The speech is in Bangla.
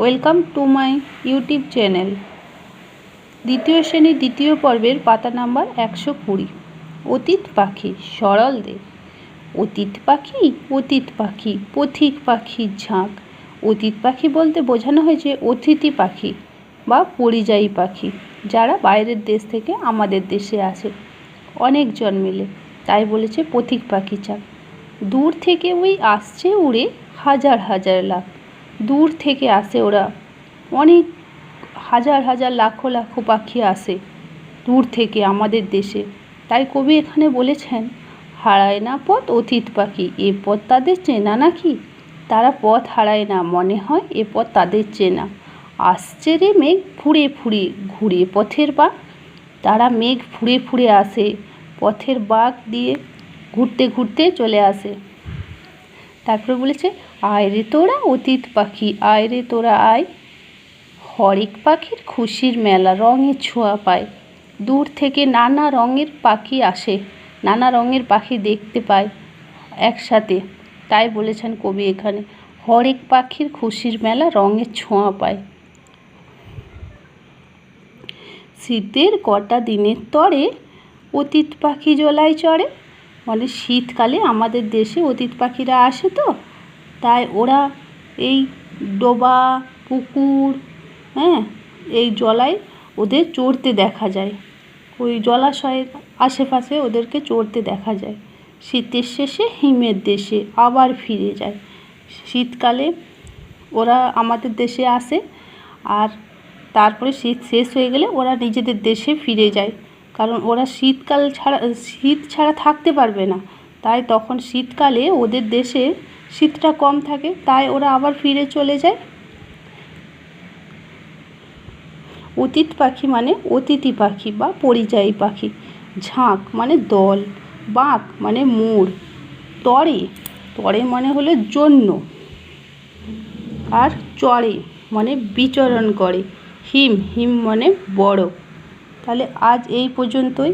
Welcome to my YouTube channel. দ্বিতীয় শ্রেণী দ্বিতীয় পর্বের পাতা নাম্বার 120। অতীত পাখি সরল দে। অতীত পাখি পথিক পাখির ঝাঁক। অতীত পাখি বলতে বোঝানো হয়েছে অতিথি পাখি বা পরিযায়ী পাখি, যারা বাইরের দেশ থেকে আমাদের দেশে আসে অনেকজন মিলে, তাই বলেছে পথিক পাখি ঝাঁক। দূর থেকে ওই আসছে উড়ে হাজার হাজার লাখ। দূর থেকে আসে ওরা, অনেক হাজার হাজার লাখো লাখো পাখি আসে দূর থেকে আমাদের দেশে। তাই কবি এখানে বলেছেন, হারায় না পথ অতীত পাখি, এ পথ তাদের চেনা নাকি। তারা পথ হারায় না, মনে হয় এ পথ তাদের চেনা। আসছে রে মেঘ ফুঁড়ে ফুঁড়ে, ঘুরে পথের বাঁক। তারা মেঘ ফুঁড়ে ফুঁড়ে আসে, পথের বাঁক দিয়ে ঘুরতে ঘুরতে চলে আসে। তারপরে বলেছে, আয় রে তোরা অতীত পাখি, আয় রে তোরা আয়। হরেক পাখির খুশির মেলা, রঙের ছোঁয়া পায়। দূর থেকে নানা রঙের পাখি আসে, নানা রঙের পাখি দেখতে পায় একসাথে। তাই বলেছেন কবি এখানে, হরেক পাখির খুশির মেলা, রঙের ছোঁয়া পায়। শীতের কটা দিনের তরে অতীত পাখি জলায় চড়ে। মানে শীতকালে আমাদের দেশে অতীত পাখিরা আসে, তো তাই ওরা এই ডোবা পুকুর এই জলায় ওদের চড়তে দেখা যায়। ওই জলাশয়ের আশেপাশে ওদেরকে চড়তে দেখা যায়। শীতের শেষে হিমের দেশে আবার ফিরে যায়। শীতকালে ওরা আমাদের দেশে আসে, আর তারপরে শীত শেষ হয়ে গেলে ওরা নিজেদের দেশে ফিরে যায়, কারণ ওরা শীত ছাড়া থাকতে পারবে না। তাই তখন শীতকালে ওদের দেশে শীতটা কম থাকে, তাই ওরা আবার ফিরে চলে যায়। অতীত পাখি মানে অতিথি পাখি বা পরিযায়ী পাখি। ঝাঁক মানে দল, বাঁক মানে মোড়, তরে মানে হলো জন্য, আর চড়ে মানে বিচরণ করে, হিম মানে বড়। তাহলে আজ এই পর্যন্তই।